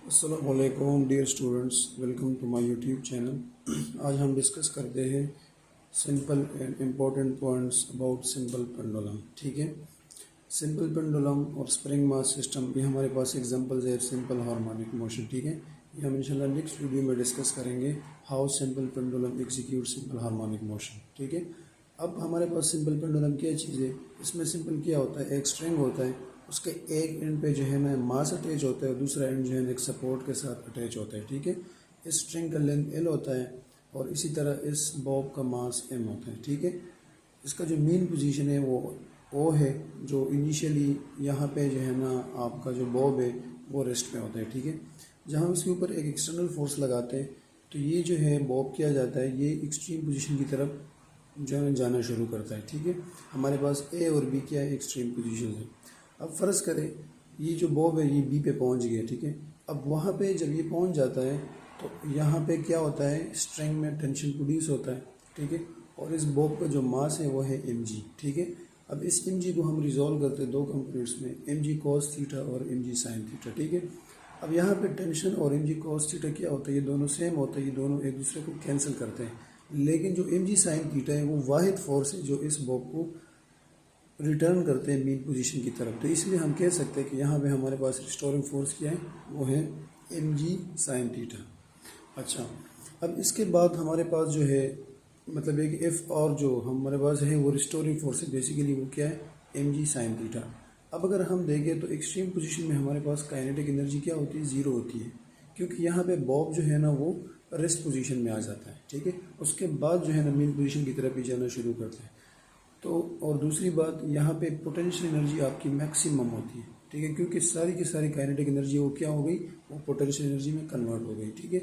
अस्सलामुअलैकुम dear students, welcome to my YouTube channel. आज हम डिस्कस करते हैं simple and important points about simple pendulum. ठीक है, सिंपल पेंडुलम और स्प्रिंग मास सिस्टम, ये हमारे पास एग्जांपल्स है सिंपल हार्मोनिक मोशन। ठीक है, ये हम इंशाल्लाह नेक्स्ट वीडियो में डिस्कस करेंगे how simple pendulum execute simple harmonic motion. ठीक है, अब हमारे पास सिंपल पेंडुलम क्या चीज़ है, इसमें सिंपल क्या होता है, एक स्ट्रिंग होता है, उसके एक एंड पे जो है ना मास अटैच होता है और दूसरा एंड जो है ना एक सपोर्ट के साथ अटैच होता है। ठीक है, इस स्ट्रिंग का लेंथ एल होता है और इसी तरह इस बॉब का मास एम होता है। ठीक है, इसका जो मेन पोजीशन है वो ओ है, जो इनिशियली यहाँ पे जो है ना आपका जो बॉब है वो रेस्ट में होता है। ठीक है, जहाँ हम इसके ऊपर एक एक्सटर्नल फोर्स लगाते हैं तो ये जो है बॉब किया जाता है, ये एक्सट्रीम पोजीशन की तरफ जो है जाना शुरू करता है। ठीक है, हमारे पास ए और बी क्या है, एक्सट्रीम पोजीशन है। अब फ़र्ज़ करें ये जो बॉब है ये बी पे पहुंच गया। ठीक है, अब वहाँ पे जब ये पहुंच जाता है तो यहाँ पे क्या होता है, स्ट्रिंग में टेंशन प्रोड्यूस होता है। ठीक है, और इस बॉब का जो मास है वो है एम जी। ठीक है, अब इस एम जी को हम रिजॉल्व करते हैं दो कंपोनेंट्स में, एम जी कॉस थीटा और एम जी साइन थीटा। ठीक है, अब यहाँ पे टेंशन और एम जी कॉस थीटा क्या होता है, ये दोनों सेम होता है, ये दोनों एक दूसरे को कैंसिल करते हैं। लेकिन जो एम जी साइन थीटा है वो वाहिद फोर्स है जो इस बॉब को रिटर्न करते हैं मेन पोजीशन की तरफ। तो इसलिए हम कह सकते हैं कि यहाँ पे हमारे पास रिस्टोरिंग फोर्स क्या है, वो है एम जी साइन थीटा। अच्छा, अब इसके बाद हमारे पास जो है मतलब एक एफ और जो हमारे पास है वो रिस्टोरिंग फोर्स है, बेसिकली वो क्या है, एम जी साइन थीटा। अब अगर हम देखें तो एक्सट्रीम पोजीशन में हमारे पास काइनेटिक एनर्जी क्या होती है, ज़ीरो होती है, क्योंकि यहाँ पे बॉब जो है ना वो रेस्ट पोजीशन में आ जाता है। ठीक है, उसके बाद जो है ना मेन पोजीशन की तरफ ही जाना शुरू करता है। तो और दूसरी बात, यहाँ पे पोटेंशियल एनर्जी आपकी मैक्सिमम होती है। ठीक है, क्योंकि सारी की सारी काइनेटिक एनर्जी वो क्या हो गई, वो पोटेंशियल एनर्जी में कन्वर्ट हो गई। ठीक है,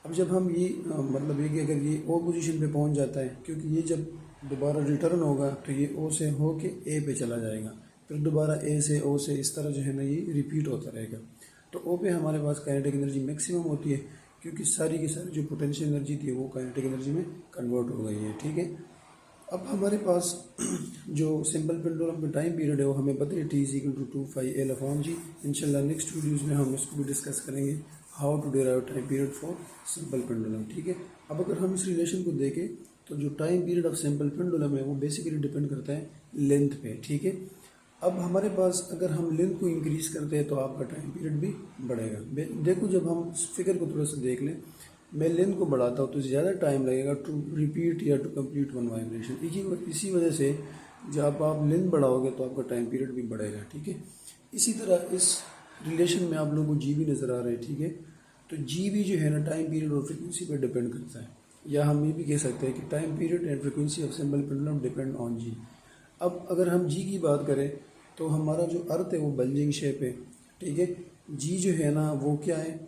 अब जब हम ये मतलब ये कि अगर ये ओ पोजीशन पे पहुंच जाता है, क्योंकि ये जब दोबारा रिटर्न होगा तो ये ओ से हो के ए पे चला जाएगा, फिर दोबारा ए से ओ से इस तरह जो है ना ये रिपीट होता रहेगा। तो ओ पे हमारे पास काइनेटिक एनर्जी मैक्सिमम होती है, क्योंकि सारी की सारी जो पोटेंशियल एनर्जी थी वो काइनेटिक एनर्जी में कन्वर्ट हो गई है। ठीक है, अब हमारे पास जो सिंपल पेंडुलम का टाइम पीरियड है वो हमें पता है, T is equal to 2πL/g। इंशाल्लाह नेक्स्ट वीडियोज़ में हम इसको भी डिस्कस करेंगे, how to derive time period for simple pendulum. ठीक है, अब अगर हम इस रिलेशन को देखें तो जो time period of simple pendulum है वो बेसिकली डिपेंड करता है लेंथ पे। ठीक है, अब हमारे पास अगर हम लेंथ को इंक्रीज़ करते हैं तो आपका टाइम पीरियड भी बढ़ेगा। देखो, जब हम फिगर को थोड़ा सा देख लें, मैं लेंथ को बढ़ाता हूँ तो ज़्यादा टाइम लगेगा टू रिपीट या टू कंप्लीट वन वाइब्रेशन। इसी वजह से जब आप लेंथ बढ़ाओगे तो आपका टाइम पीरियड भी बढ़ेगा। ठीक है, इसी तरह इस रिलेशन में आप लोगों को जी भी नज़र आ रहा है। ठीक है, तो जी भी जो है ना टाइम पीरियड और फ्रिक्वेंसी पर डिपेंड करता है, या हम ये भी कह सकते हैं कि time period and frequency of simple pendulum depend on g. अब अगर हम जी की बात करें तो हमारा जो अर्थ है वो बल्जिंग शेप है। ठीक है, जी जो है ना वो क्या है,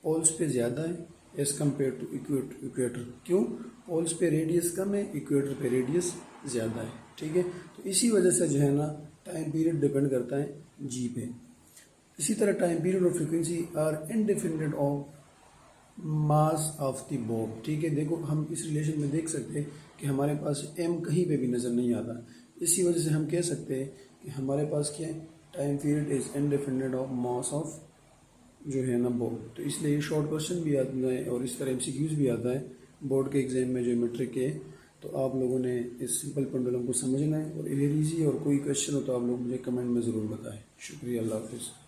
पोल्स पे ज़्यादा है एज़ कम्पेयर टू इक्वेटर। क्यों, पोल्स पे रेडियस कम है, इक्वेटर पे रेडियस ज़्यादा है। ठीक है, तो इसी वजह से जो है ना टाइम पीरियड डिपेंड करता है जी पे। इसी तरह टाइम पीरियड और frequency are independent of mass of the bob. ठीक है, देखो हम इस रिलेशन में देख सकते हैं कि हमारे पास एम कहीं पे भी नज़र नहीं आता, इसी वजह से हम कह सकते हैं कि हमारे पास क्या है, time period is independent of mass of जो है ना बॉब। तो इसलिए ये शॉर्ट क्वेश्चन भी आता है और इस तरह एमसीक्यूज भी आता है बोर्ड के एग्जाम में जो मेट्रिक के। तो आप लोगों ने इस सिंपल पेंडुलम को समझना है और इजी, और कोई क्वेश्चन हो तो आप लोग मुझे कमेंट में ज़रूर बताएं। शुक्रिया, अल्लाह हाफिज़।